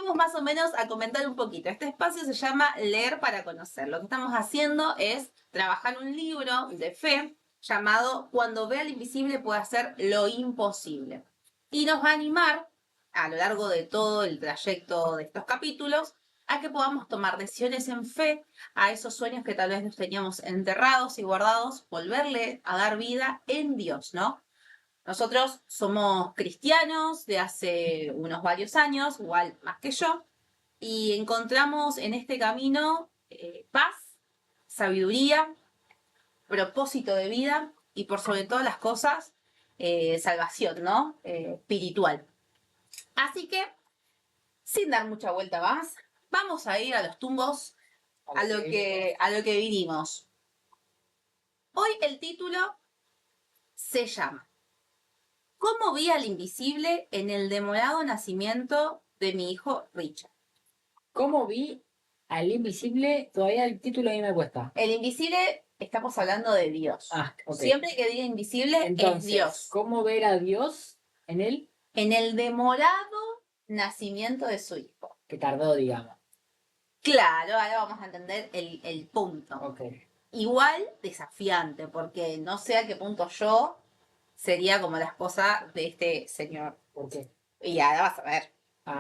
vamos más o menos a comentar un poquito. Este espacio se llama Leer para Conocer. Lo que estamos haciendo es trabajar un libro de fe llamado Cuando vea el invisible puede hacer lo imposible. Y nos va a animar a lo largo de todo el trayecto de estos capítulos a que podamos tomar decisiones en fe a esos sueños que tal vez los teníamos enterrados y guardados, volverle a dar vida en Dios, ¿no? Nosotros somos cristianos de hace unos varios años, igual más que yo, y encontramos en este camino paz, sabiduría, propósito de vida y por sobre todas las cosas, salvación, ¿no? Espiritual. Así que, sin dar mucha vuelta más, vamos a ir a los tumbos, a lo que vinimos. Hoy el título se llama ¿Cómo vi al invisible en el demorado nacimiento de mi hijo Richard? ¿Cómo vi al invisible? Todavía el título a mí me cuesta. El invisible, estamos hablando de Dios. Ok. Siempre que diga invisible, Entonces, es Dios. ¿cómo ver a Dios en él? En el demorado nacimiento de su hijo. Que tardó, digamos. Claro, ahora vamos a entender el punto. Ok. Igual desafiante, porque no sé a qué punto yo sería como la esposa de este señor. ¿Por qué? Y ahora vas a ver.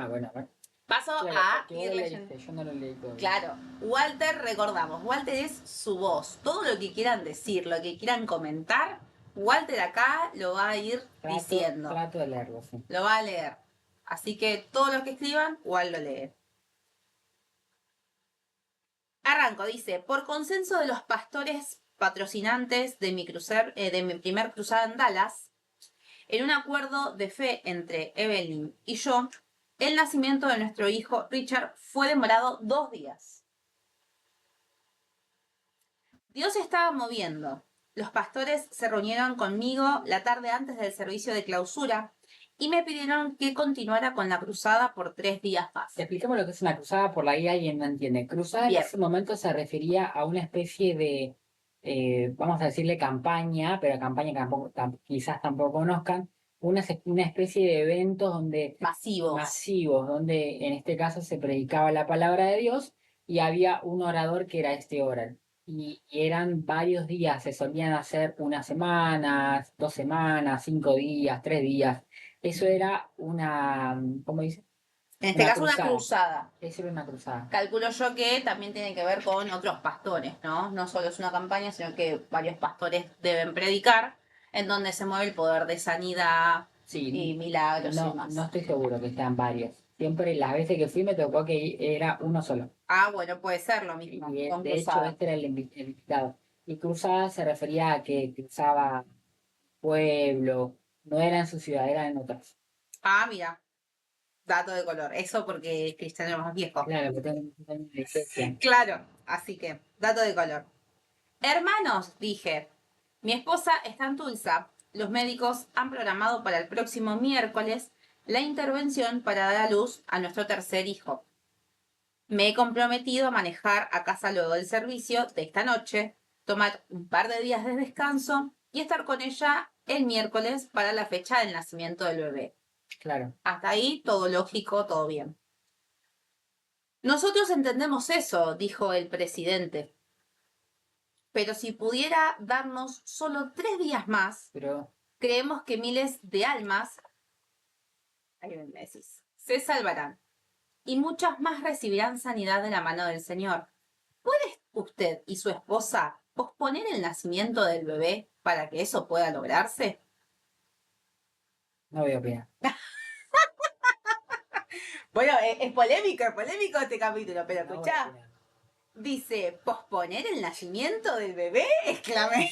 Bueno, bueno. Paso Claro, a porque vos ir lo leyendo. leíste, yo no lo leí todavía. Claro, Walter, recordamos, Walter es su voz. Todo lo que quieran decir, lo que quieran comentar, Walter acá lo va a ir diciendo. Trato de leerlo, sí. Lo va a leer. Así que todo lo que escriban, Walt lo lee. Arranco, dice, por consenso de los pastores patrocinantes de mi primer cruzada en Dallas, en un acuerdo de fe entre Evelyn y yo, el nacimiento de nuestro hijo Richard fue demorado 2 días. Dios estaba moviendo. Los pastores se reunieron conmigo la tarde antes del servicio de clausura y me pidieron que continuara con la cruzada por 3 días más. Expliquemos lo que es una cruzada, por ahí alguien no entiende. Cruzada Bien. En ese momento se refería a una especie de, vamos a decirle campaña, pero campaña que quizás tampoco conozcan, una especie de eventos masivos, donde en este caso se predicaba la palabra de Dios y había un orador que era este orador. Y eran varios días, se solían hacer 1 semana, 2 semanas, 5 días, 3 días. Eso era una, ¿cómo dice? En este caso, una cruzada. Eso era una cruzada. Calculo yo que también tiene que ver con otros pastores, ¿no? No solo es una campaña, sino que varios pastores deben predicar, en donde se mueve el poder de sanidad y milagros y demás. No estoy seguro que sean varios. Siempre las veces que fui me tocó que era uno solo. Bueno, puede ser lo mismo. Y de hecho este era el invitado. Y cruzada se refería a que cruzaba pueblo, no era en su ciudad, era en otras. Mira. Dato de color. Eso porque Cristiano es más viejo. Claro, que tengo una licencia. Claro, así que, dato de color. Hermanos, dije, mi esposa está en Tulsa. Los médicos han programado para el próximo miércoles la intervención para dar a luz a nuestro tercer hijo. Me he comprometido a manejar a casa luego del servicio de esta noche, tomar un par de días de descanso y estar con ella el miércoles para la fecha del nacimiento del bebé. Claro. Hasta ahí todo lógico, todo bien. Nosotros entendemos eso, dijo el presidente. Pero si pudiera darnos solo 3 días más, creemos que miles de almas se salvarán y muchas más recibirán sanidad de la mano del Señor. ¿Puede usted y su esposa posponer el nacimiento del bebé para que eso pueda lograrse? No voy a opinar. Bueno, es polémico este capítulo, pero escuchá. Dice, ¿posponer el nacimiento del bebé? Exclamé.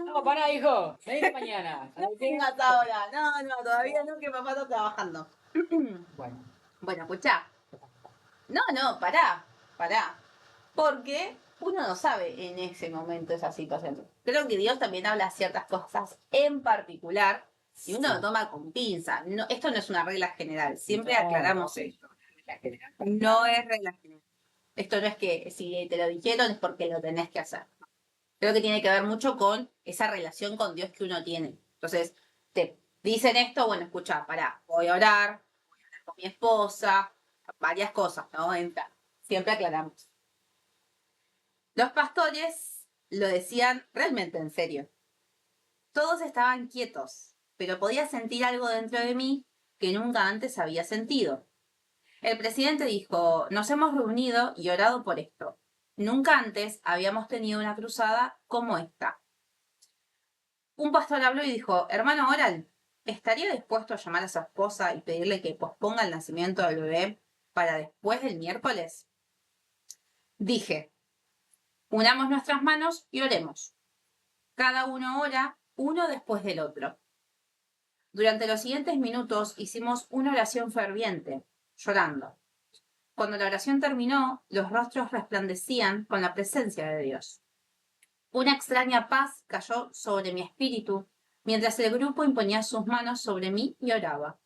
No, pará, hijo. Ven mañana. No vengas ahora. No, todavía no, que papá está trabajando. Bueno, escuchá. No, pará. Porque uno no sabe en ese momento esa situación. Creo que Dios también habla ciertas cosas en particular y uno lo toma con pinza. No, esto no es una regla general. Siempre aclaramos esto. No es regla general. Esto no es que si te lo dijeron es porque lo tenés que hacer. Creo que tiene que ver mucho con esa relación con Dios que uno tiene. Entonces, Dicen esto, bueno, escucha, pará, voy a orar con mi esposa, varias cosas, ¿no? Siempre aclaramos. Los pastores lo decían realmente en serio. Todos estaban quietos, pero podía sentir algo dentro de mí que nunca antes había sentido. El presidente dijo, nos hemos reunido y orado por esto. Nunca antes habíamos tenido una cruzada como esta. Un pastor habló y dijo, hermano Oral, ¿estaría dispuesto a llamar a su esposa y pedirle que posponga el nacimiento del bebé para después del miércoles? Dije, unamos nuestras manos y oremos. Cada uno ora, uno después del otro. Durante los siguientes minutos hicimos una oración ferviente, llorando. Cuando la oración terminó, los rostros resplandecían con la presencia de Dios. Una extraña paz cayó sobre mi espíritu mientras el grupo imponía sus manos sobre mí y oraba.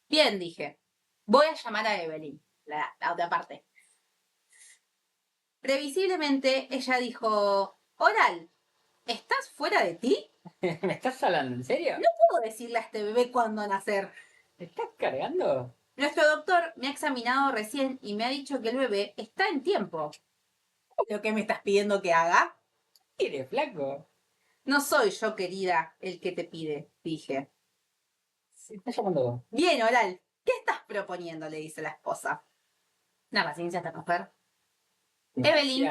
Bien, dije, voy a llamar a Evelyn, la otra parte. Previsiblemente ella dijo, Oral, ¿estás fuera de ti? ¿Me estás hablando en serio? No puedo decirle a este bebé cuándo nacer. ¿Me estás cargando? Nuestro doctor me ha examinado recién y me ha dicho que el bebé está en tiempo. ¿Lo que me estás pidiendo que haga? ¿Eres flaco? No soy yo, querida, el que te pide, dije. Se está llamando vos. Bien, Oral, ¿qué estás proponiendo? Le dice la esposa. Una paciencia esta mujer. Evelyn,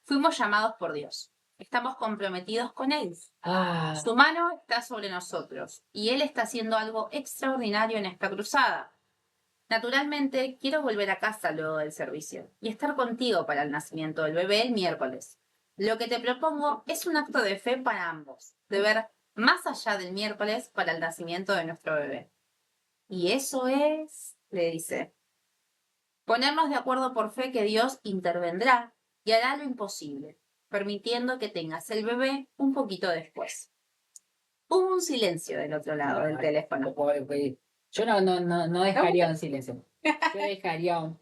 fuimos llamados por Dios. Estamos comprometidos con Él. Su mano está sobre nosotros y Él está haciendo algo extraordinario en esta cruzada. Naturalmente, quiero volver a casa luego del servicio y estar contigo para el nacimiento del bebé el miércoles. Lo que te propongo es un acto de fe para ambos, de ver más allá del miércoles para el nacimiento de nuestro bebé. Y eso es, le dice, ponernos de acuerdo por fe que Dios intervendrá y hará lo imposible, permitiendo que tengas el bebé un poquito después. Hubo un silencio del otro lado del teléfono. Yo no dejaría un silencio. Yo dejaría un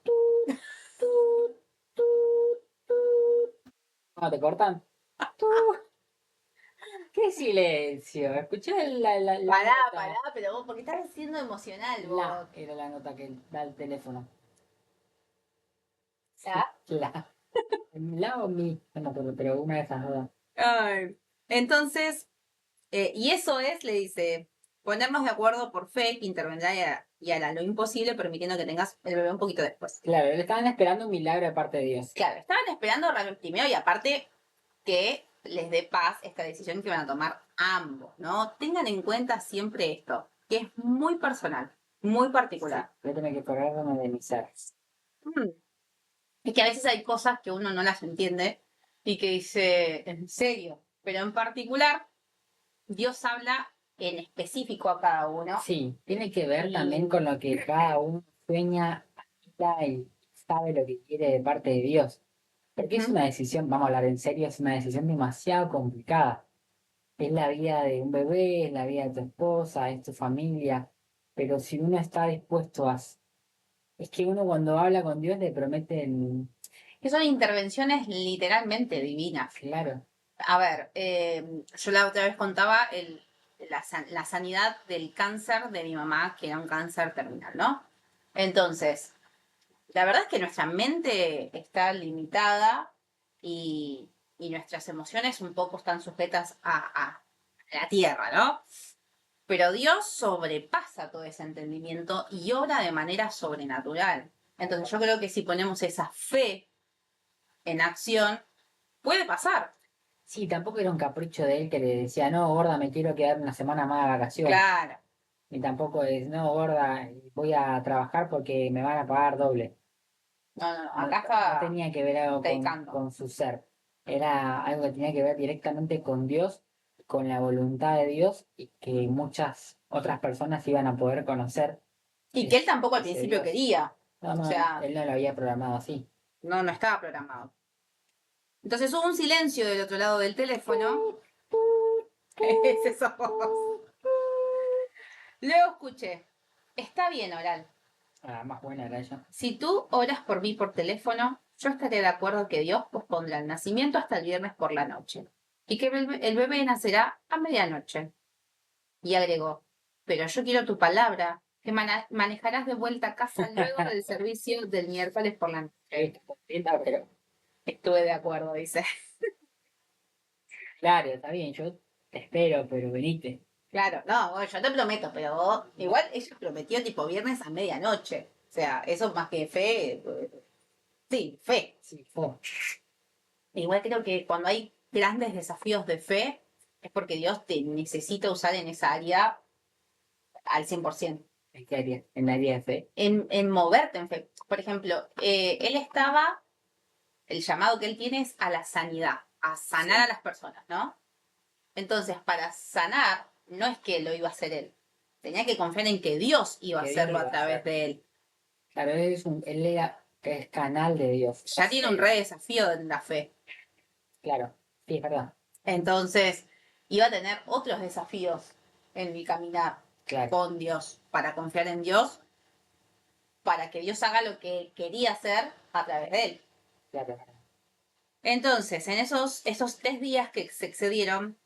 ¿Cómo te cortan? ¡Qué silencio! Escuché la Pará, nota. pero vos, porque estás siendo emocional, vos. Era la nota que da el teléfono. ¿La? La o mi. No me acuerdo, pero una de esas dos. Ay. Entonces, y eso es, le dice, ponernos de acuerdo por fe que intervendrá y hará lo imposible permitiendo que tengas el bebé un poquito después. Claro, le estaban esperando un milagro de parte de Dios. Claro, estaban esperando primero y aparte que les dé paz esta decisión que van a tomar ambos, ¿no? Tengan en cuenta siempre esto, que es muy personal, muy particular. Sí, voy a tener que correrme de mis aras. Es que a veces hay cosas que uno no las entiende y que dice, ¿en serio? Pero en particular, Dios habla en específico a cada uno. Sí, tiene que ver también con lo que cada uno sueña, anhela y sabe lo que quiere de parte de Dios. Porque es una decisión, vamos a hablar en serio, es una decisión demasiado complicada. Es la vida de un bebé, es la vida de tu esposa, es tu familia. Pero si uno está dispuesto a... Es que uno cuando habla con Dios le prometen... Que son intervenciones literalmente divinas. Claro. A ver, yo la otra vez contaba la sanidad del cáncer de mi mamá, que era un cáncer terminal, ¿no? Entonces, la verdad es que nuestra mente está limitada y nuestras emociones un poco están sujetas a la tierra, ¿no? Pero Dios sobrepasa todo ese entendimiento y obra de manera sobrenatural. Entonces yo creo que si ponemos esa fe en acción, puede pasar. Sí, tampoco era un capricho de él que le decía, no, gorda, me quiero quedar una semana más de vacaciones. Claro. Ni tampoco es, no, gorda, voy a trabajar porque me van a pagar doble. No, acá no tenía que ver algo con su ser. Era algo que tenía que ver directamente con Dios, con la voluntad de Dios y que muchas otras personas iban a poder conocer. Y que él tampoco al principio Dios. quería. No, O sea, él no lo había programado así. No estaba programado. Entonces hubo un silencio del otro lado del teléfono. Ese sos vos. Luego escuché. Está bien, Oral. Más buena era ella. Si tú oras por mí por teléfono, yo estaré de acuerdo que Dios pospondrá el nacimiento hasta el viernes por la noche. Y que el bebé nacerá a medianoche. Y agregó, pero yo quiero tu palabra, que manejarás de vuelta a casa luego del servicio del miércoles por la noche. Pero Estuve de acuerdo, dice. claro, está bien, yo te espero, pero venite. Claro, no, bueno, yo te prometo, pero igual ella prometió tipo viernes a medianoche. O sea, eso más que fe, sí, fe. Sí, fue. Igual creo que cuando hay grandes desafíos de fe, es porque Dios te necesita usar en esa área al 100%. ¿En qué área? En la área de fe. En moverte en fe. Por ejemplo, él estaba, el llamado que él tiene es a la sanidad, a sanar a las personas, ¿no? Entonces, para sanar, no es que lo iba a hacer él. Tenía que confiar en que Dios iba a Que Dios hacerlo lo iba a a través hacer. de él. Claro, él era que es canal de Dios. Ya tiene un re desafío en la fe. Claro, sí, es verdad. Entonces, iba a tener otros desafíos en mi caminar Claro, con Dios, para confiar en Dios, para que Dios haga lo que quería hacer a través de él. claro. Entonces, en esos 3 días que se excedieron,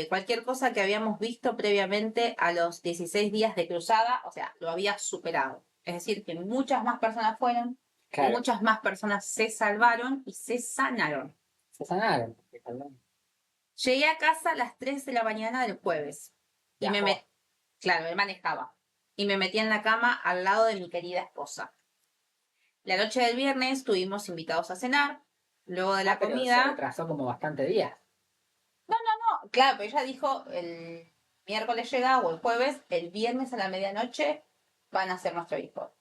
cualquier cosa que habíamos visto previamente a los 16 días de cruzada, o sea, lo había superado. Es decir, que muchas más personas fueron, Claro, muchas más personas se salvaron y se sanaron. se sanaron. Se salvaron. Llegué a casa a las 3 de la mañana del jueves y Viajó. claro, él manejaba, y me metí en la cama al lado de mi querida esposa. La noche del viernes estuvimos invitados a cenar. Luego de la Pero se comida, retrasó como bastante días. no, claro, pero ella dijo el miércoles llega o el jueves, el viernes a la medianoche van a ser nuestro hijo.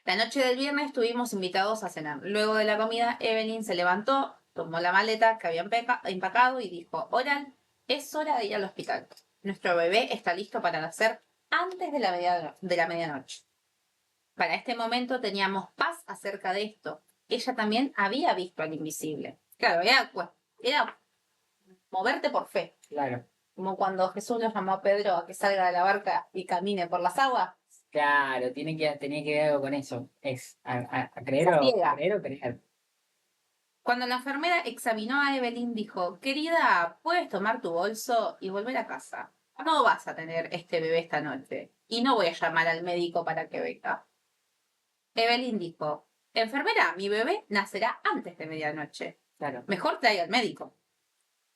La noche del viernes estuvimos invitados a cenar. Luego de la comida, Evelyn se levantó, tomó la maleta que había empacado y dijo, Oral, es hora de ir al hospital. Nuestro bebé está listo para nacer antes de la medianoche. Para este momento teníamos paz acerca de esto. Ella también había visto al invisible. Claro, era moverte por fe. Claro. Como cuando Jesús lo llamó a Pedro a que salga de la barca y camine por las aguas. Claro, tenía que ver algo con eso. Es a creer Esa ciega. creer o creer. Cuando la enfermera examinó a Evelyn, dijo, querida, puedes tomar tu bolso y volver a casa. No vas a tener este bebé esta noche. Y no voy a llamar al médico para que venga. Evelyn dijo, enfermera, mi bebé nacerá antes de medianoche. Claro. Mejor traiga al médico.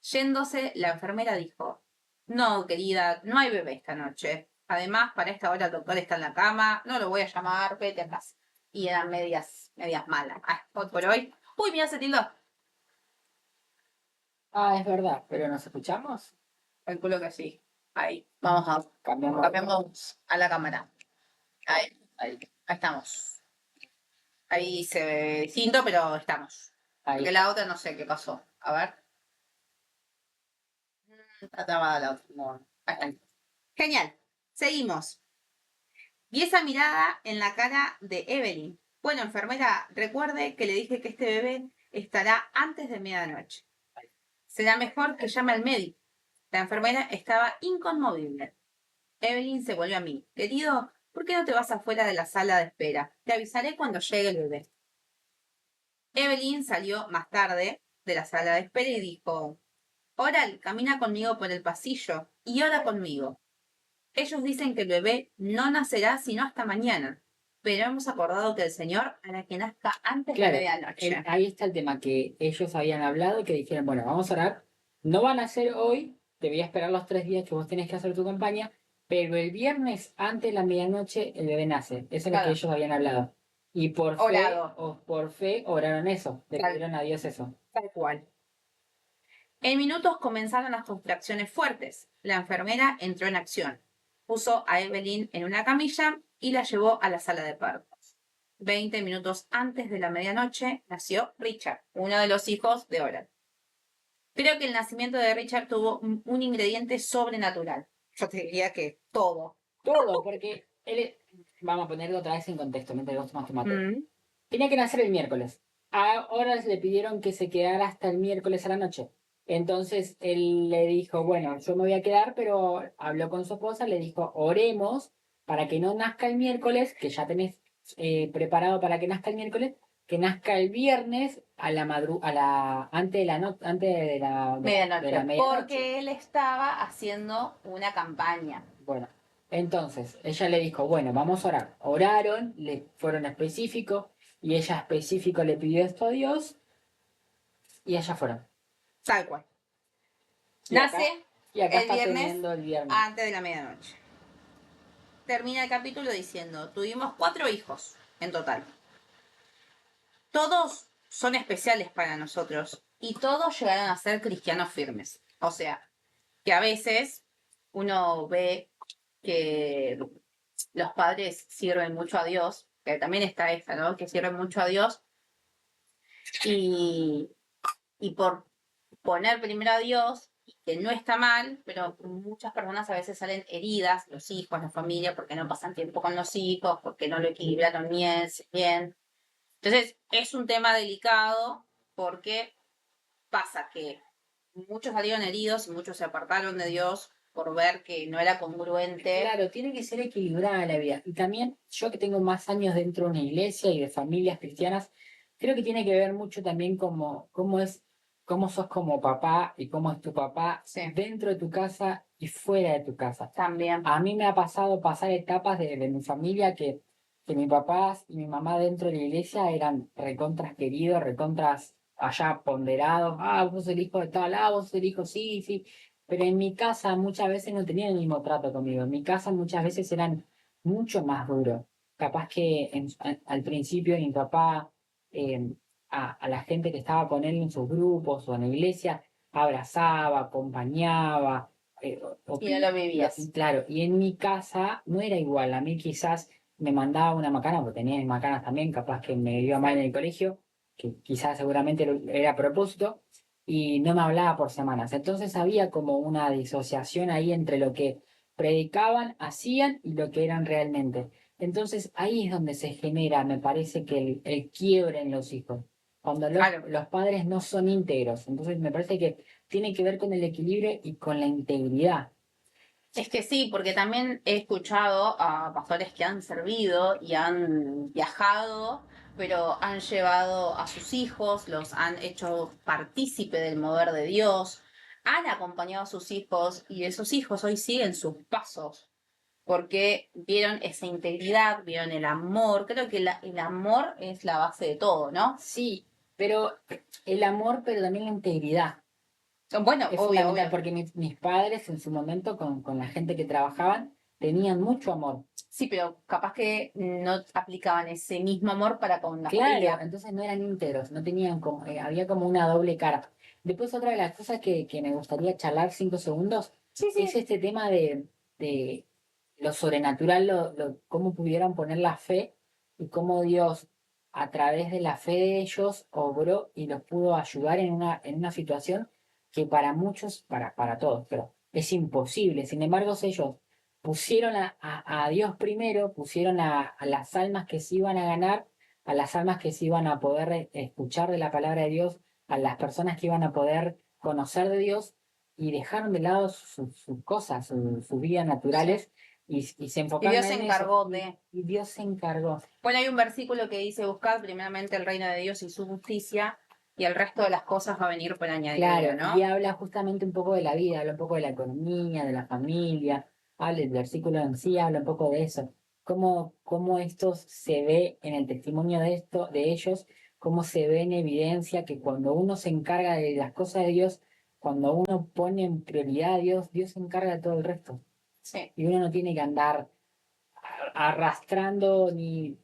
Yéndose, la enfermera dijo, no, querida, no hay bebé esta noche. Además, para esta hora el doctor está en la cama, no lo voy a llamar, vete a casa. Y eran medias malas. Hoy por hoy. Uy, mira, se tildó. Ah, es verdad, pero ¿nos escuchamos? Calculo que sí. Ahí. Vamos a Cambiamos. cambiamos a la cámara. Ahí, Ahí. ahí estamos. Ahí se ve distinto, pero estamos. Ahí. Porque la otra no sé qué pasó. A ver. Está trabada la otra. No. Ahí está. Genial. Seguimos. Vi esa mirada en la cara de Evelyn. Bueno, enfermera, recuerde que le dije que este bebé estará antes de medianoche. Será mejor que llame al médico. La enfermera estaba inconmovible. Evelyn se volvió a mí. Querido, ¿por qué no te vas afuera de la sala de espera? Te avisaré cuando llegue el bebé. Evelyn salió más tarde de la sala de espera y dijo, Oral, camina conmigo por el pasillo y ora conmigo. Ellos dicen que el bebé no nacerá sino hasta mañana, pero hemos acordado que el Señor hará que nazca antes de medianoche. Ahí está el tema, que ellos habían hablado y que dijeron, bueno, vamos a orar, no van a nacer hoy, te voy a esperar los 3 días que vos tenés que hacer tu campaña, pero el viernes antes de la medianoche el bebé nace. Eso es lo que ellos habían hablado. Y por fe oraron eso, le pidieron a Dios eso. Tal cual. En minutos comenzaron las contracciones fuertes. La enfermera entró en acción. Puso a Evelyn en una camilla y la llevó a la sala de partos. 20 minutos antes de la medianoche nació Richard, uno de los hijos de Oral. Creo que el nacimiento de Richard tuvo un ingrediente sobrenatural. Yo te diría que todo. Todo, porque él, vamos a ponerlo otra vez en contexto, mientras vos tomas tu mate. Tenía que nacer el miércoles. Ahora le pidieron que se quedara hasta el miércoles a la noche. Entonces él le dijo, bueno, yo me voy a quedar, pero habló con su esposa, le dijo, oremos para que no nazca el miércoles, que ya tenés preparado para que nazca el miércoles, que nazca el viernes antes de la medianoche, porque él estaba haciendo una campaña. Bueno, entonces ella le dijo, bueno, vamos a orar. Oraron, le fueron específicos y ella específico le pidió esto a Dios y ellas fueron. Tal cual. Nace el viernes antes de la medianoche. Termina el capítulo diciendo, tuvimos 4 hijos en total. Todos son especiales para nosotros y todos llegaron a ser cristianos firmes. O sea, que a veces uno ve que los padres sirven mucho a Dios, que también está esta, ¿no? Que sirven mucho a Dios y por poner primero a Dios, que no está mal, pero muchas personas a veces salen heridas, los hijos, la familia, porque no pasan tiempo con los hijos, porque no lo equilibraron bien. Entonces, es un tema delicado porque pasa que muchos salieron heridos y muchos se apartaron de Dios por ver que no era congruente. Claro, tiene que ser equilibrada la vida. Y también, yo que tengo más años dentro de una iglesia y de familias cristianas, creo que tiene que ver mucho también cómo sos como papá y cómo es tu papá dentro de tu casa y fuera de tu casa. También. A mí me ha pasado pasar etapas de mi familia que mi papá y mi mamá dentro de la iglesia eran recontras queridos, recontras allá ponderados. Ah, vos sos el hijo de tal, vos sos el hijo, sí. Pero en mi casa muchas veces no tenían el mismo trato conmigo. En mi casa muchas veces eran mucho más duros. Capaz que al principio mi papá, a la gente que estaba con él en sus grupos o en la iglesia, abrazaba, acompañaba. Y no lo vivías. Claro, y en mi casa no era igual. A mí quizás me mandaba una macana, porque tenía mis macanas también, capaz que me iba mal en el colegio, que quizás seguramente era a propósito y no me hablaba por semanas. Entonces había como una disociación ahí entre lo que predicaban, hacían y lo que eran realmente. Entonces ahí es donde se genera, me parece que el quiebre en los hijos, cuando los padres no son íntegros. Entonces me parece que tiene que ver con el equilibrio y con la integridad. Es que sí, porque también he escuchado a pastores que han servido y han viajado, pero han llevado a sus hijos, los han hecho partícipe del mover de Dios, han acompañado a sus hijos y esos hijos hoy siguen sus pasos, porque vieron esa integridad, vieron el amor. Creo que el amor es la base de todo, ¿no? Sí, pero el amor, pero también la integridad. Bueno, es obvio. Porque mis padres en su momento con la gente que trabajaban tenían mucho amor. Sí, pero capaz que no aplicaban ese mismo amor para con la Claro, familia. entonces no eran íntegros, no tenían como, había como una doble cara. Después otra de las cosas que me gustaría charlar 5 segundos es este tema de lo sobrenatural, cómo pudieron poner la fe y cómo Dios a través de la fe de ellos obró y los pudo ayudar en una situación que para muchos, para todos, pero es imposible. Sin embargo, ellos pusieron a Dios primero, pusieron a las almas que se iban a ganar, a las almas que se iban a poder escuchar de la palabra de Dios, a las personas que iban a poder conocer de Dios, y dejaron de lado sus cosas, sus vidas naturales, y se enfocaron en eso. Y Dios se encargó y Dios se encargó. Bueno, hay un versículo que dice, buscad primeramente el reino de Dios y su justicia, y el resto de las cosas va a venir por añadidura, claro, ¿no? Y habla justamente un poco de la vida, habla un poco de la economía, de la familia, habla el versículo en sí, habla un poco de eso. Cómo esto se ve en el testimonio de ellos, cómo se ve en evidencia que cuando uno se encarga de las cosas de Dios, cuando uno pone en prioridad a Dios, Dios se encarga de todo el resto. Sí. Y uno no tiene que andar arrastrando ni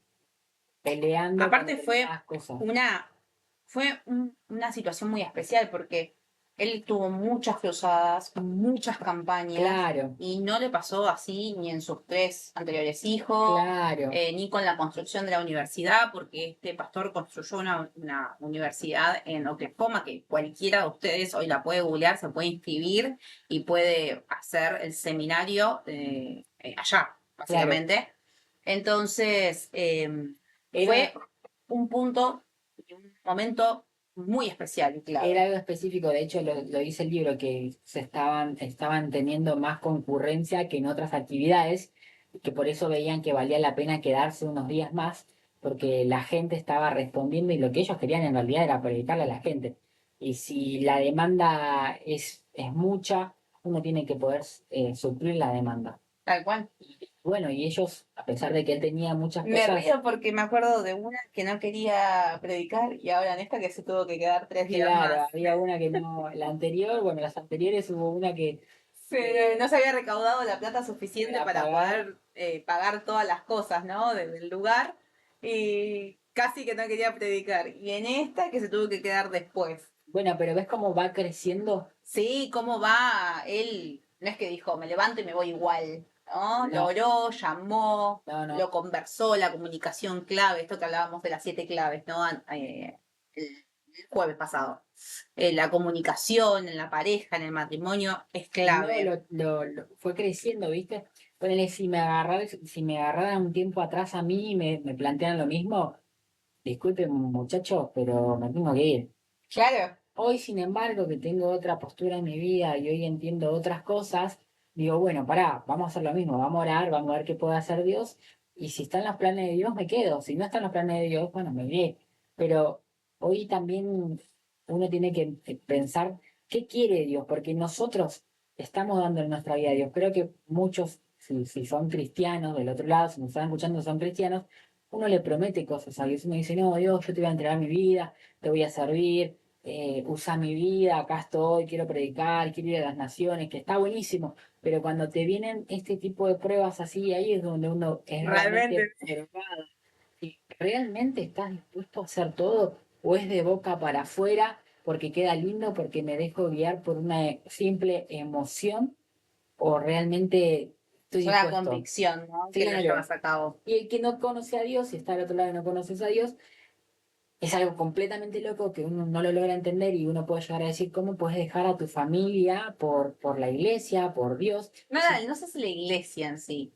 peleando. Aparte fue una situación muy especial porque él tuvo muchas cruzadas, muchas campañas. Claro. Y no le pasó así ni en sus 3 anteriores hijos, claro. Ni con la construcción de la universidad, porque este pastor construyó una universidad en Oklahoma que cualquiera de ustedes hoy la puede googlear, se puede inscribir y puede hacer el seminario allá, básicamente. Claro. Entonces, fue un punto y un momento muy especial y claro. Era algo específico, de hecho lo dice el libro, que estaban teniendo más concurrencia que en otras actividades, que por eso veían que valía la pena quedarse unos días más, porque la gente estaba respondiendo y lo que ellos querían en realidad era predicarle a la gente. Y si la demanda es mucha, uno tiene que poder suplir la demanda. Tal cual. Bueno, y ellos, a pesar de que él tenía muchas Me cosas, río porque me acuerdo de una que no quería predicar y ahora en esta que se tuvo que quedar 3 días claro, más. había una que no, la anterior, bueno, las anteriores hubo una que No se había recaudado la plata suficiente para para pagar. poder pagar todas las cosas, ¿no? Del lugar y casi que no quería predicar. Y en esta que se tuvo que quedar después. Bueno, pero ves cómo va creciendo. Sí, cómo va él. No es que dijo, me levanto y me voy igual, ¿no? Lo No, oró, llamó, no, no. lo conversó, la comunicación clave, esto que hablábamos de las 7 claves, ¿no? El jueves pasado. La comunicación en la pareja, en el matrimonio, es No, clave. fue creciendo, ¿viste? Ponele, si me agarraran un tiempo atrás a mí y me plantean lo mismo, disculpen muchachos, pero me tengo que ir. Claro. Hoy, sin embargo, que tengo otra postura en mi vida y hoy entiendo otras cosas, digo, bueno, pará, vamos a hacer lo mismo, vamos a orar, vamos a ver qué puede hacer Dios, y si están los planes de Dios, me quedo, si no están los planes de Dios, bueno, me iré. Pero hoy también uno tiene que pensar qué quiere Dios, porque nosotros estamos dando en nuestra vida a Dios. Creo que muchos, si son cristianos del otro lado, si nos están escuchando son cristianos, uno le promete cosas a Dios, uno dice, no, Dios, yo te voy a entregar mi vida, te voy a servir, usa mi vida, acá estoy, quiero predicar, quiero ir a las naciones, que está buenísimo, pero cuando te vienen este tipo de pruebas así, ahí es donde uno es realmente Realmente. probado. Si realmente estás dispuesto a hacer todo, o es de boca para afuera, porque queda lindo, porque me dejo guiar por una simple emoción, o realmente estoy Es una dispuesto. convicción, ¿no? Que lo Claro. llevas a cabo. Y el que no conoce a Dios, si está al otro lado y no conoces a Dios, es algo completamente loco que uno no lo logra entender y uno puede llegar a decir, ¿cómo puedes dejar a tu familia por la iglesia, por Dios? No, Sí, no sé si la iglesia en sí.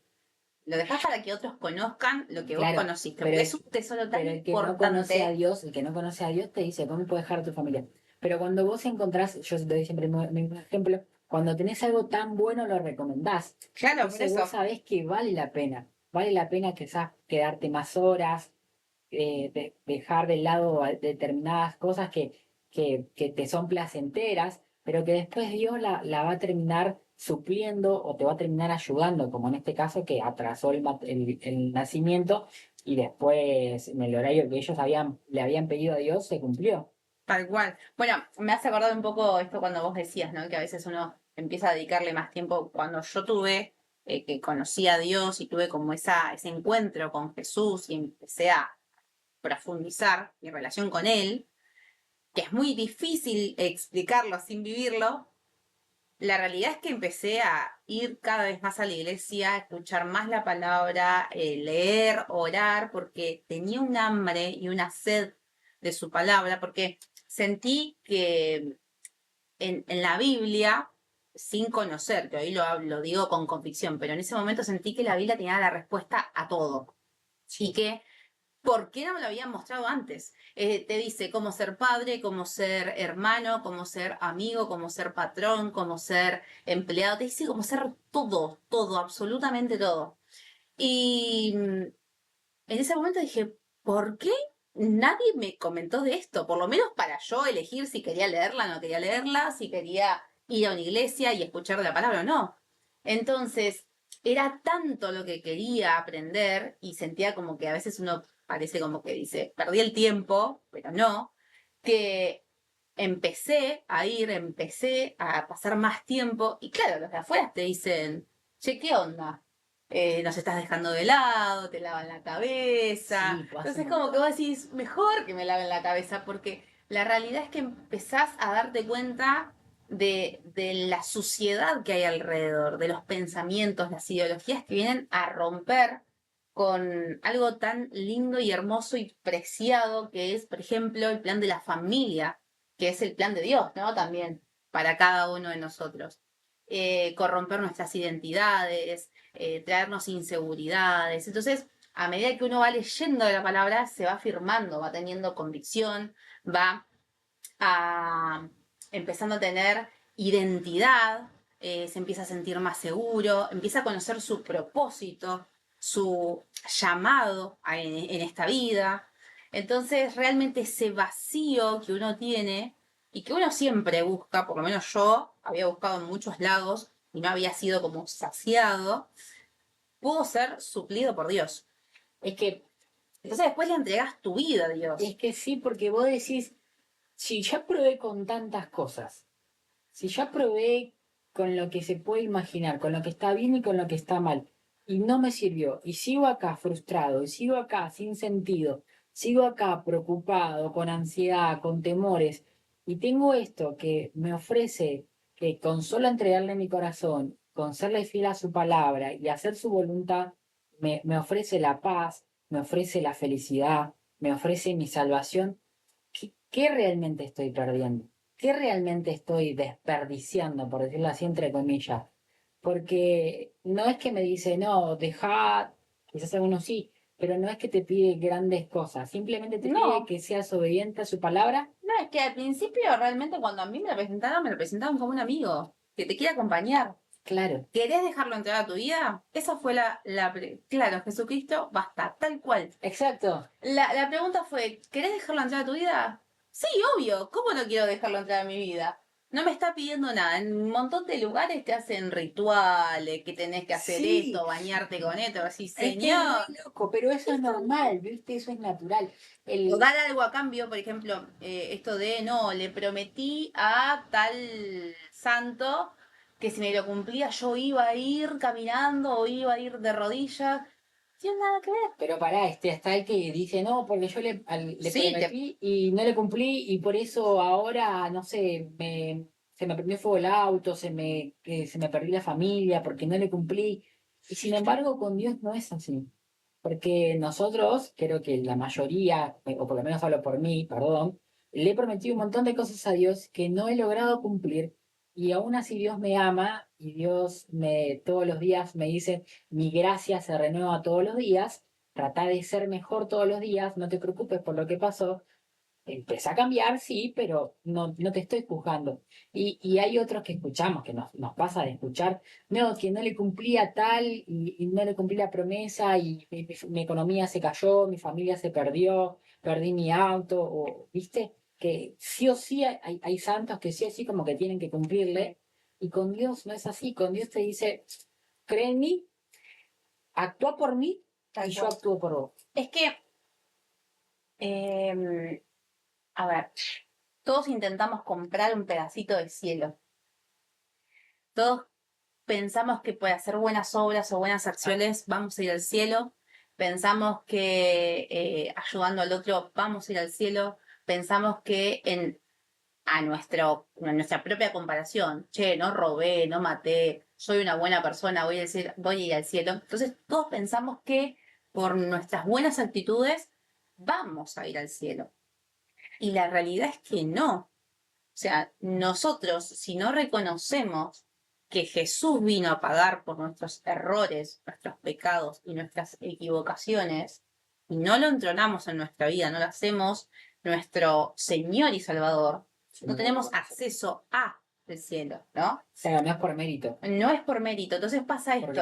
Lo dejás para que otros conozcan lo que vos claro, conociste, pero porque es un tesoro tan pero el que no conoce a importante. Dios, el que no conoce a Dios te dice, ¿cómo puedes dejar a tu familia? Pero cuando vos encontrás, yo te doy siempre el mismo ejemplo, cuando tenés algo tan bueno lo recomendás. Claro, por Entonces vos eso. sabés que vale la pena quizás quedarte más horas, dejar de lado determinadas cosas que te son placenteras, pero que después Dios la va a terminar supliendo o te va a terminar ayudando, como en este caso que atrasó el nacimiento y después en el horario que ellos le habían pedido a Dios se cumplió. Tal cual. Bueno, me hace acordar un poco esto cuando vos decías, ¿no? Que a veces uno empieza a dedicarle más tiempo. Cuando yo tuve, que conocí a Dios y tuve como ese encuentro con Jesús y empecé a profundizar mi relación con Él, que es muy difícil explicarlo sin vivirlo, la realidad es que empecé a ir cada vez más a la iglesia, a escuchar más la palabra, leer, orar, porque tenía un hambre y una sed de su palabra, porque sentí que en la Biblia, sin conocer, que hoy lo digo con convicción, pero en ese momento sentí que la Biblia tenía la respuesta a todo. Y que ¿por qué no me lo habían mostrado antes? Te dice cómo ser padre, cómo ser hermano, cómo ser amigo, cómo ser patrón, cómo ser empleado. Te dice cómo ser todo, todo, absolutamente todo. Y en ese momento dije, ¿por qué nadie me comentó de esto? Por lo menos para yo elegir si quería leerla o no quería leerla, si quería ir a una iglesia y escuchar la palabra o no. Entonces, era tanto lo que quería aprender y sentía como que a veces uno parece como que dice, perdí el tiempo, pero no, que empecé a pasar más tiempo y claro, los de afuera te dicen, che, ¿qué onda? Nos estás dejando de lado, te lavan la cabeza. Sí, pasa un Entonces como que montón. vos decís, mejor que me laven la cabeza, porque la realidad es que empezás a darte cuenta de la suciedad que hay alrededor, de los pensamientos, las ideologías que vienen a romper con algo tan lindo y hermoso y preciado que es, por ejemplo, el plan de la familia, que es el plan de Dios, ¿no? También para cada uno de nosotros. Corromper nuestras identidades, traernos inseguridades. Entonces, a medida que uno va leyendo de la palabra, se va afirmando, va teniendo convicción, va a, empezando a tener identidad, se empieza a sentir más seguro, empieza a conocer su propósito. su llamado en esta vida. Entonces, realmente ese vacío que uno tiene y que uno siempre busca, por lo menos yo había buscado en muchos lados y no había sido como saciado, pudo ser suplido por Dios. Es que, entonces después le entregas tu vida a Dios. Es que sí, porque vos decís, si ya probé con tantas cosas, si ya probé con lo que se puede imaginar, con lo que está bien y con lo que está mal, y no me sirvió, y sigo acá frustrado, y sigo acá sin sentido, sigo acá preocupado, con ansiedad, con temores, y tengo esto que me ofrece que con solo entregarle mi corazón, con serle fiel a su palabra y hacer su voluntad, me ofrece la paz, me ofrece la felicidad, me ofrece mi salvación. ¿Qué realmente estoy perdiendo? ¿Qué realmente estoy desperdiciando, por decirlo así, entre comillas? Porque no es que me dice, no, deja, quizás algunos sí, pero no es que te pide grandes cosas, simplemente te pide que seas obediente a su palabra. No, es que al principio realmente cuando a mí me lo presentaron como un amigo, que te quiere acompañar. Claro. ¿Querés dejarlo entrar a tu vida? Esa fue claro, Jesucristo basta, tal cual. Exacto. La pregunta fue, ¿querés dejarlo entrar a tu vida? Sí, obvio, ¿cómo no quiero dejarlo entrar a mi vida? No me está pidiendo nada. En un montón de lugares te hacen rituales, que tenés que hacer esto, bañarte con esto, así, señor. Es que es loco, pero eso es normal, ¿viste? Eso es natural. O dar algo a cambio, por ejemplo, esto de, no, le prometí a tal santo que si me lo cumplía yo iba a ir caminando o iba a ir de rodillas. Tiene nada que ver. Pero pará, está el que dice, no, porque yo le Sí, prometí y no le cumplí y por eso ahora, no sé, se me prendió fuego el auto, se me perdió la familia porque no le cumplí. Y sin embargo, con Dios no es así. Porque nosotros, creo que la mayoría, o por lo menos hablo por mí, perdón, le he prometido un montón de cosas a Dios que no he logrado cumplir. Y aún así Dios me ama y Dios todos los días me dice, mi gracia se renueva todos los días, trata de ser mejor todos los días, no te preocupes por lo que pasó, empecé a cambiar, sí, pero no te estoy juzgando. Y hay otros que escuchamos, que nos pasa de escuchar, no, que no le cumplía tal y no le cumplí la promesa y mi economía se cayó, mi familia se perdió, perdí mi auto, o, ¿viste? Que sí o sí hay santos que sí o sí como que tienen que cumplirle, y con Dios no es así, con Dios te dice, cree en mí, actúa por mí y yo actúo por vos. Es que, a ver, todos intentamos comprar un pedacito de cielo. Todos pensamos que por hacer buenas obras o buenas acciones vamos a ir al cielo. Pensamos que ayudando al otro vamos a ir al cielo. Pensamos que a nuestra propia comparación, che, no robé, no maté, soy una buena persona, voy a ir al cielo. Entonces todos pensamos que por nuestras buenas actitudes vamos a ir al cielo. Y la realidad es que no. O sea, nosotros, si no reconocemos que Jesús vino a pagar por nuestros errores, nuestros pecados y nuestras equivocaciones, y no lo entronamos en nuestra vida, no lo hacemos nuestro Señor y Salvador, no tenemos acceso a el cielo, ¿no? O sea, no es por mérito. No es por mérito. Entonces pasa esto,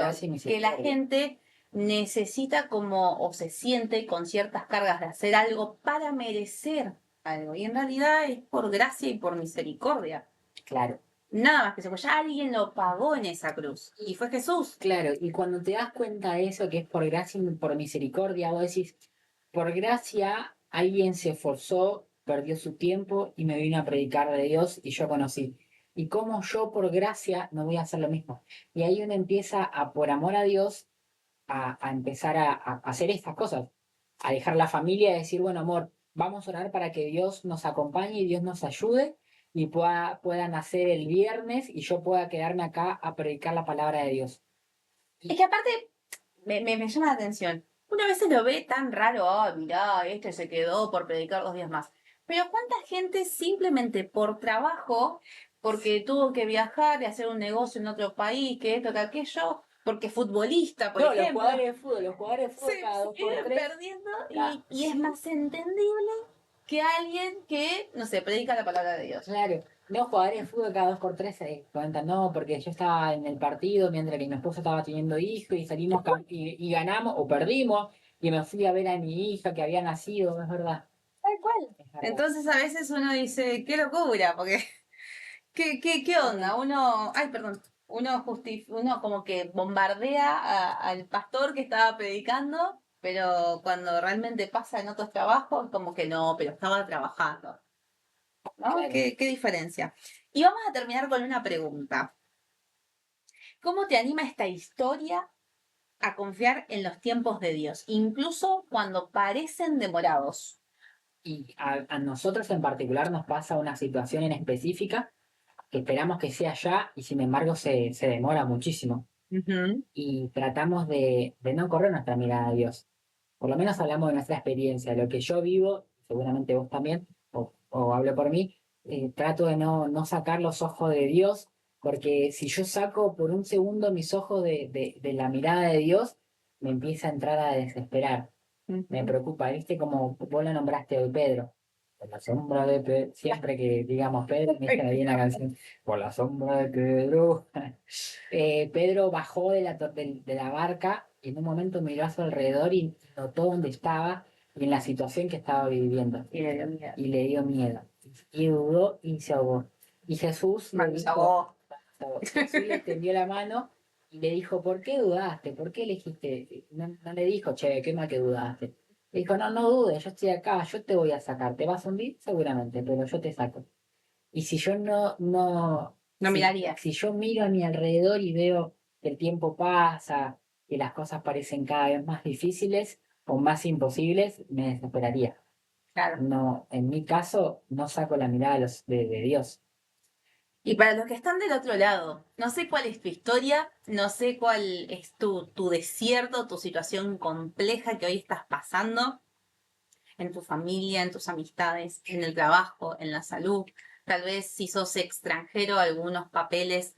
que la gente necesita como, o se siente con ciertas cargas de hacer algo para merecer algo. Y en realidad es por gracia y por misericordia. Claro. Nada más que eso, pues ya alguien lo pagó en esa cruz. Y fue Jesús. Claro, y cuando te das cuenta de eso, que es por gracia y por misericordia, vos decís, por gracia alguien se esforzó, perdió su tiempo y me vino a predicar de Dios y yo conocí. Y cómo yo por gracia no voy a hacer lo mismo. Y ahí uno empieza a, por amor a Dios, a empezar a hacer estas cosas, a dejar la familia y decir, bueno, amor, vamos a orar para que Dios nos acompañe y Dios nos ayude y pueda nacer el viernes y yo pueda quedarme acá a predicar la palabra de Dios. Es que aparte me llama la atención. Una vez se lo ve tan raro, mirá, este se quedó por predicar 2 días más. Pero ¿cuánta gente simplemente por trabajo, porque tuvo que viajar y hacer un negocio en otro país, que esto, que aquello, porque futbolista, por ejemplo, Los jugadores de fútbol cada 2 por 3 perdiendo y es más entendible que alguien que, no sé, predica la palabra de Dios. Claro, Los jugadores de fútbol cada 2x3 se comentan, no, porque yo estaba en el partido mientras que mi esposa estaba teniendo hijos y salimos y ganamos o perdimos y me fui a ver a mi hija que había nacido, es verdad. Tal cual. Es verdad. Entonces a veces uno dice, qué locura, porque ¿qué onda? Uno, ay, perdón, uno como que bombardea al pastor que estaba predicando, pero cuando realmente pasa en otros trabajos, como que no, pero estaba trabajando. ¿No? Claro. ¿Qué diferencia? Y vamos a terminar con una pregunta. ¿Cómo te anima esta historia a confiar en los tiempos de Dios, incluso cuando parecen demorados? Y a nosotros en particular nos pasa una situación en específica que esperamos que sea ya y sin embargo se demora muchísimo. Y tratamos de no correr nuestra mirada a Dios. Por lo menos hablamos de nuestra experiencia, lo que yo vivo, seguramente vos también, o hablo por mí, trato de no sacar los ojos de Dios, porque si yo saco por un segundo mis ojos de la mirada de Dios, me empieza a entrar a desesperar. Me preocupa, ¿viste? Como vos lo nombraste hoy, Pedro. Por la sombra de Pedro, siempre que digamos Pedro, me viene la canción. Por la sombra de Pedro. Pedro bajó de la barca y en un momento miró a su alrededor y notó dónde estaba y en la situación que estaba viviendo. Y le dio miedo. Y le dio miedo. Y dudó y se ahogó. Y Jesús le dijo, Jesús le tendió la mano y le dijo, ¿por qué dudaste? ¿Por qué elegiste? No le dijo, che, qué mal que dudaste. Le dijo, no dudes, yo estoy acá, yo te voy a sacar. ¿Te vas a hundir? Seguramente, pero yo te saco. Y si yo No miraría. si yo miro a mi alrededor y veo que el tiempo pasa, que las cosas parecen cada vez más difíciles o más imposibles, me desesperaría. Claro. No, en mi caso, no saco la mirada de Dios. Y para los que están del otro lado, no sé cuál es tu historia, no sé cuál es tu desierto, tu situación compleja que hoy estás pasando en tu familia, en tus amistades, en el trabajo, en la salud. Tal vez si sos extranjero, algunos papeles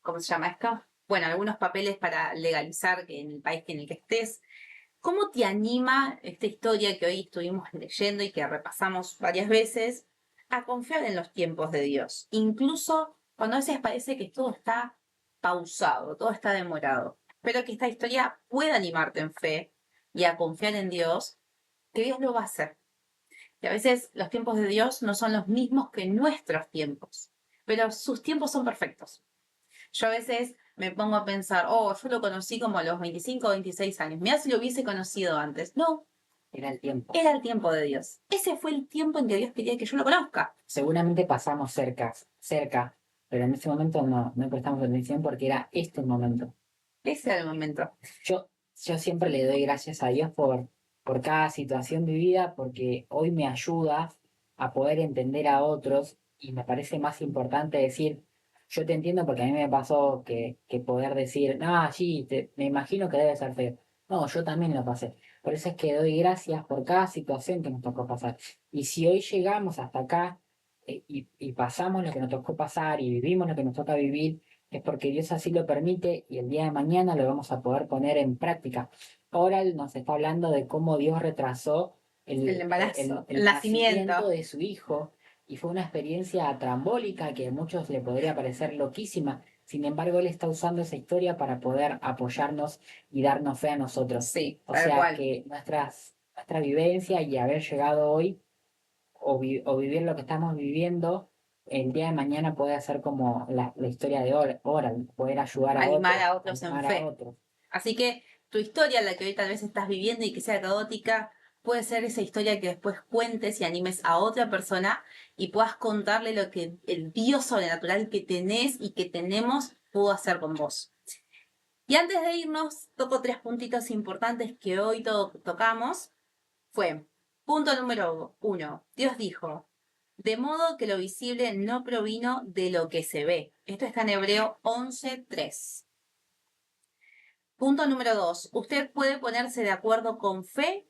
¿cómo se llama esto? Bueno, algunos papeles para legalizar que en el país en el que estés. ¿Cómo te anima esta historia que hoy estuvimos leyendo y que repasamos varias veces a confiar en los tiempos de Dios? Incluso cuando a veces parece que todo está pausado, todo está demorado. Espero que esta historia pueda animarte en fe y a confiar en Dios, que Dios lo va a hacer. Y a veces los tiempos de Dios no son los mismos que nuestros tiempos, pero sus tiempos son perfectos. Yo a veces me pongo a pensar, oh, yo lo conocí como a los 25 o 26 años. Mirá si lo hubiese conocido antes. No, Era el tiempo. era el tiempo de Dios. Ese fue el tiempo en que Dios quería que yo lo conozca. Seguramente pasamos cerca, pero en ese momento no prestamos atención porque era este el momento. Ese era el momento. Yo siempre le doy gracias a Dios por cada situación vivida, porque hoy me ayuda a poder entender a otros y me parece más importante decir, yo te entiendo porque a mí me pasó que poder decir, ah, sí, me imagino que debe ser feo. No, yo también lo pasé. Por eso es que doy gracias por cada situación que nos tocó pasar. Y si hoy llegamos hasta acá y pasamos lo que nos tocó pasar y vivimos lo que nos toca vivir, es porque Dios así lo permite y el día de mañana lo vamos a poder poner en práctica. Ahora Él nos está hablando de cómo Dios retrasó El embarazo, el el nacimiento de su hijo y fue una experiencia trambólica que a muchos le podría parecer loquísima. Sin embargo, Él está usando esa historia para poder apoyarnos y darnos fe a nosotros. Sí, O tal sea cual. que nuestra vivencia y haber llegado hoy o vivir lo que estamos viviendo el día de mañana puede ser como la historia de Oral, poder ayudar Animar a otros en animar fe. a otros. Así que tu historia, la que hoy tal vez estás viviendo y que sea caótica, puede ser esa historia que después cuentes y animes a otra persona y puedas contarle lo que el Dios sobrenatural que tenés y que tenemos pudo hacer con vos. Y antes de irnos, toco 3 puntitos importantes que hoy tocamos. Fue, punto número 1, Dios dijo, de modo que lo visible no provino de lo que se ve. Esto está en Hebreo 11:3. Punto número 2. Usted puede ponerse de acuerdo por fe,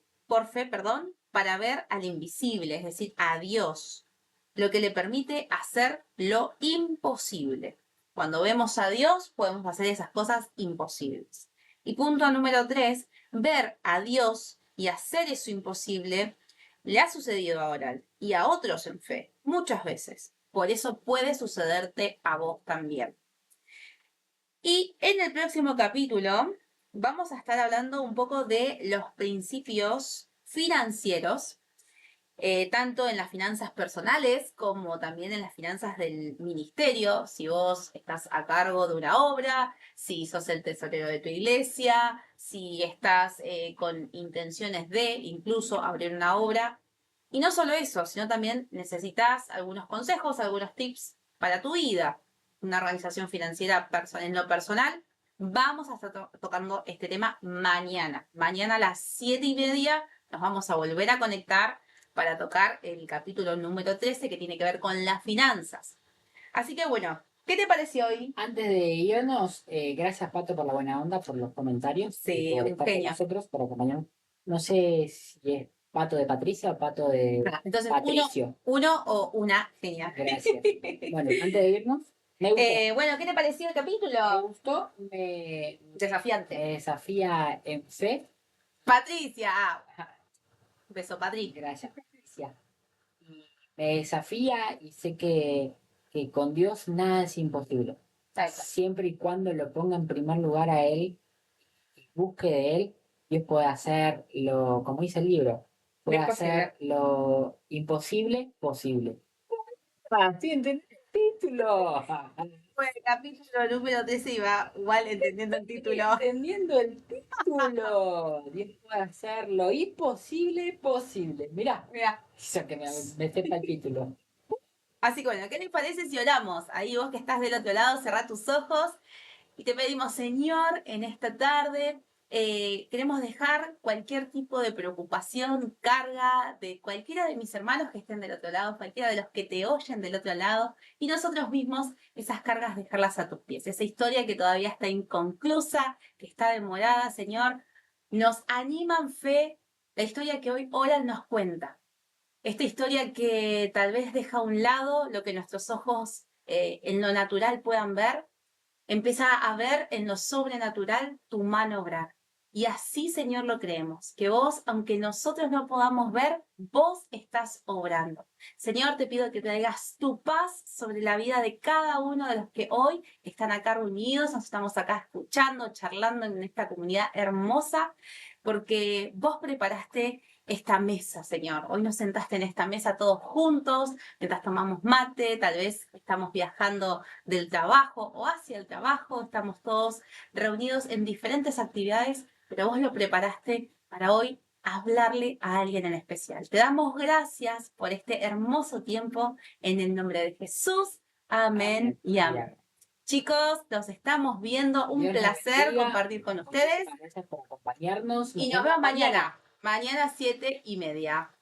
para ver al invisible, es decir, a Dios, lo que le permite hacer lo imposible. Cuando vemos a Dios, podemos hacer esas cosas imposibles. Y punto número 3. Ver a Dios y hacer eso imposible Le ha sucedido a Oral y a otros en fe, muchas veces. Por eso puede sucederte a vos también. Y en el próximo capítulo vamos a estar hablando un poco de los principios financieros, tanto en las finanzas personales como también en las finanzas del ministerio. Si vos estás a cargo de una obra, si sos el tesorero de tu iglesia, si estás con intenciones de incluso abrir una obra. Y no solo eso, sino también necesitas algunos consejos, algunos tips para tu vida. Una organización financiera en lo personal. Vamos a estar tocando este tema mañana. Mañana a las 7:30 nos vamos a volver a conectar para tocar el capítulo número 13 que tiene que ver con las finanzas. Así que bueno, ¿qué te pareció hoy? Antes de irnos, gracias Pato por la buena onda, por los comentarios. Sí, por un estar con genio. nosotros, por acompañarnos. No sé si es Pato de Patricia o Pato de Entonces, Patricio. uno o una genia. Gracias. Bueno, antes de irnos, me gustó. Bueno, ¿qué te pareció el capítulo? Me gustó, Desafiante. me desafía en fe. Patricia. Beso, Patricia. Gracias, Patricia. Me desafía y sé que con Dios nada es imposible. Exacto. Siempre y cuando lo ponga en primer lugar a Él, busque de Él, Dios puede hacer lo, como dice el libro, puede hacer lo imposible posible. ¿Sí entendés el título? Bueno, el capítulo número 13 iba igual entendiendo el título. Entendiendo el título. Dios puede hacer lo imposible posible. Mirá, eso que me sepa el título. Así que bueno, ¿qué les parece si oramos? Ahí vos que estás del otro lado, cerrá tus ojos y te pedimos, Señor, en esta tarde queremos dejar cualquier tipo de preocupación, carga de cualquiera de mis hermanos que estén del otro lado, cualquiera de los que te oyen del otro lado, y nosotros mismos esas cargas dejarlas a tus pies. Esa historia que todavía está inconclusa, que está demorada, Señor, nos anima en fe la historia que hoy Oral nos cuenta. Esta historia que tal vez deja a un lado lo que nuestros ojos en lo natural puedan ver, empieza a ver en lo sobrenatural tu mano obrar. Y así, Señor, lo creemos, que vos, aunque nosotros no podamos ver, vos estás obrando. Señor, te pido que traigas tu paz sobre la vida de cada uno de los que hoy están acá reunidos, nos estamos acá escuchando, charlando en esta comunidad hermosa, porque vos preparaste esta mesa, Señor. Hoy nos sentaste en esta mesa todos juntos, mientras tomamos mate, tal vez estamos viajando del trabajo o hacia el trabajo, estamos todos reunidos en diferentes actividades, pero vos lo preparaste para hoy hablarle a alguien en especial. Te damos gracias por este hermoso tiempo en el nombre de Jesús. Amén y amén. Chicos, nos estamos viendo. Un placer compartir con ustedes. Gracias por acompañarnos. Y nos vemos mañana. Mañana 7:30.